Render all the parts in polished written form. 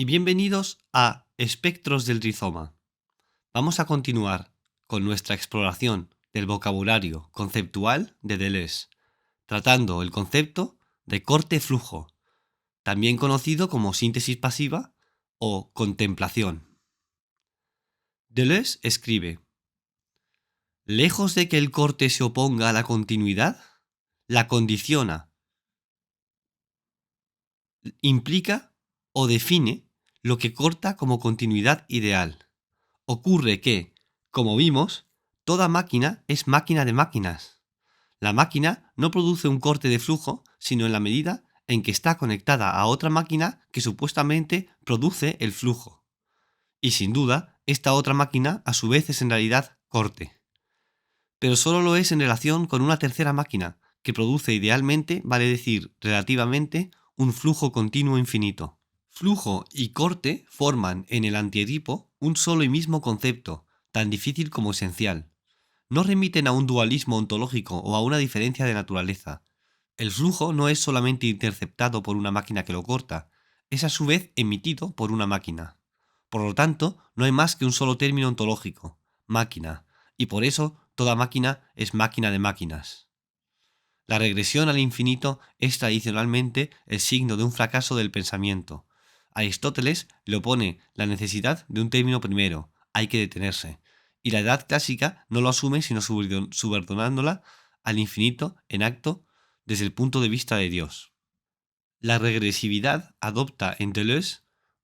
y bienvenidos a Espectros del rizoma. Vamos a continuar con nuestra exploración del vocabulario conceptual de Deleuze, tratando el concepto de corte-flujo, también conocido como síntesis pasiva o contemplación. Deleuze escribe: lejos de que el corte se oponga a la continuidad, la condiciona, implica o define lo que corta como continuidad ideal. Ocurre que, como vimos, toda máquina es máquina de máquinas. La máquina no produce un corte de flujo, sino en la medida en que está conectada a otra máquina que supuestamente produce el flujo. Y sin duda, esta otra máquina a su vez es en realidad corte. Pero solo lo es en relación con una tercera máquina, que produce idealmente, vale decir relativamente, un flujo continuo infinito. Flujo y corte forman en el antiedipo un solo y mismo concepto, tan difícil como esencial. No remiten a un dualismo ontológico o a una diferencia de naturaleza. El flujo no es solamente interceptado por una máquina que lo corta, es a su vez emitido por una máquina. Por lo tanto, no hay más que un solo término ontológico, máquina, y por eso toda máquina es máquina de máquinas. La regresión al infinito es tradicionalmente el signo de un fracaso del pensamiento. Aristóteles le opone la necesidad de un término primero, hay que detenerse, y la edad clásica no lo asume sino subordinándola al infinito en acto desde el punto de vista de Dios. La regresividad adopta en Deleuze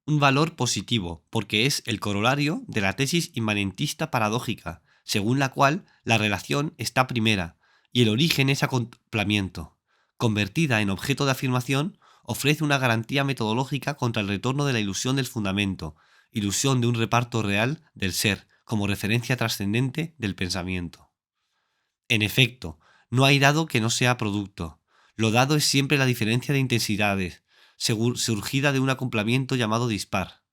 un valor positivo porque es el corolario de la tesis inmanentista paradójica, según la cual la relación está primera y el origen es acoplamiento. Convertida en objeto de afirmación, ofrece una garantía metodológica contra el retorno de la ilusión del fundamento, ilusión de un reparto real del ser como referencia trascendente del pensamiento. En efecto, no hay dado que no sea producto. Lo dado es siempre la diferencia de intensidades, surgida de un acoplamiento llamado dispar.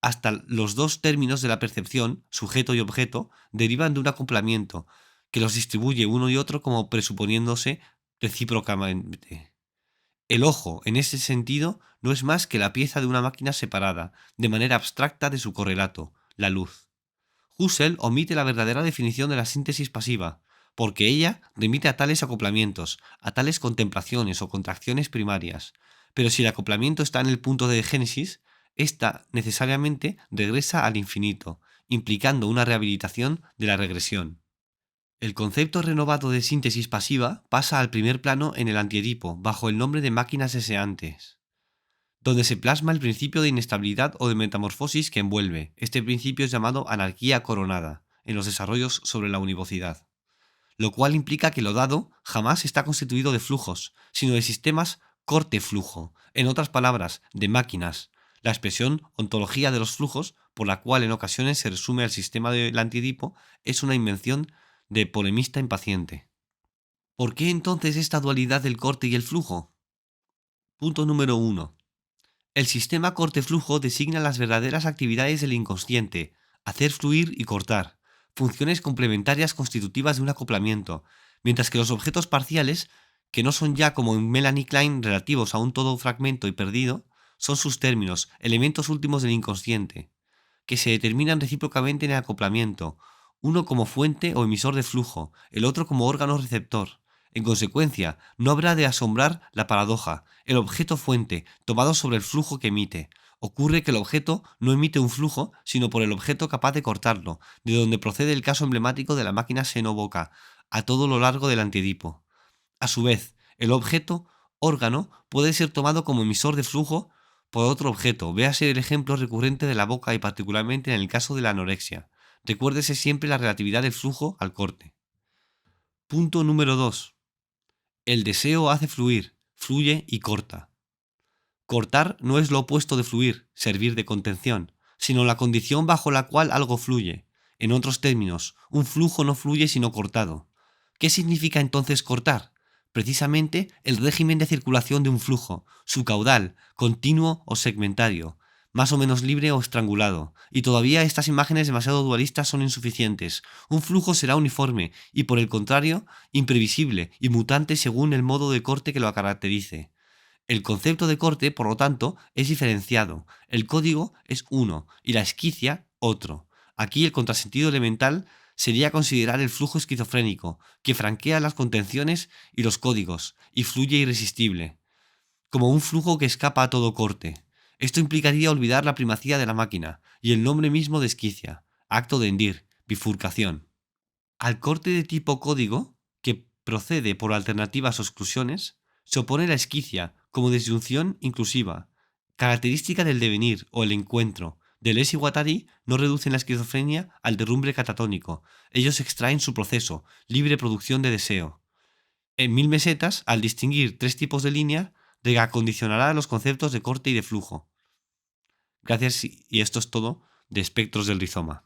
Hasta los dos términos de la percepción, sujeto y objeto, derivan de un acoplamiento, que los distribuye uno y otro como presuponiéndose recíprocamente. El ojo, en ese sentido, no es más que la pieza de una máquina separada, de manera abstracta de su correlato, la luz. Husserl omite la verdadera definición de la síntesis pasiva, porque ella remite a tales acoplamientos, a tales contemplaciones o contracciones primarias. Pero si el acoplamiento está en el punto de génesis, ésta necesariamente regresa al infinito, implicando una rehabilitación de la regresión. El concepto renovado de síntesis pasiva pasa al primer plano en el antiedipo, bajo el nombre de máquinas deseantes, donde se plasma el principio de inestabilidad o de metamorfosis que envuelve. Este principio es llamado anarquía coronada, en los desarrollos sobre la univocidad, lo cual implica que lo dado jamás está constituido de flujos, sino de sistemas corte-flujo, en otras palabras, de máquinas, la expresión ontología de los flujos, por la cual en ocasiones se resume al sistema del antiedipo, es una invención de polemista impaciente. ¿Por qué entonces esta dualidad del corte y el flujo? Punto número 1. El sistema corte-flujo designa las verdaderas actividades del inconsciente, hacer fluir y cortar, funciones complementarias constitutivas de un acoplamiento, mientras que los objetos parciales, que no son ya como en Melanie Klein relativos a un todo fragmento y perdido, son sus términos, elementos últimos del inconsciente, que se determinan recíprocamente en el acoplamiento, uno como fuente o emisor de flujo, el otro como órgano receptor. En consecuencia, no habrá de asombrar la paradoja, el objeto fuente, tomado sobre el flujo que emite. Ocurre que el objeto no emite un flujo, sino por el objeto capaz de cortarlo, de donde procede el caso emblemático de la máquina seno-boca, a todo lo largo del antiedipo. A su vez, el objeto, órgano, puede ser tomado como emisor de flujo por otro objeto. Véase el ejemplo recurrente de la boca y particularmente en el caso de la anorexia. Recuérdese siempre la relatividad del flujo al corte. Punto número 2. El deseo hace fluir, fluye y corta. Cortar no es lo opuesto de fluir, servir de contención, sino la condición bajo la cual algo fluye. En otros términos, un flujo no fluye sino cortado. ¿Qué significa entonces cortar? Precisamente el régimen de circulación de un flujo, su caudal, continuo o segmentario, más o menos libre o estrangulado, y todavía estas imágenes demasiado dualistas son insuficientes. Un flujo será uniforme y, por el contrario, imprevisible y mutante según el modo de corte que lo caracterice. El concepto de corte, por lo tanto, es diferenciado. El código es uno y la esquicia otro. Aquí el contrasentido elemental sería considerar el flujo esquizofrénico, que franquea las contenciones y los códigos, y fluye irresistible, como un flujo que escapa a todo corte. Esto implicaría olvidar la primacía de la máquina y el nombre mismo de esquicia, acto de hendir, bifurcación. Al corte de tipo código, que procede por alternativas o exclusiones, se opone la esquicia como disyunción inclusiva, característica del devenir o el encuentro. Deleuze y Guattari no reducen la esquizofrenia al derrumbe catatónico, ellos extraen su proceso, libre producción de deseo. En Mil mesetas, al distinguir tres tipos de línea, reacondicionará los conceptos de corte y de flujo. Gracias y esto es todo de espectros del rizoma.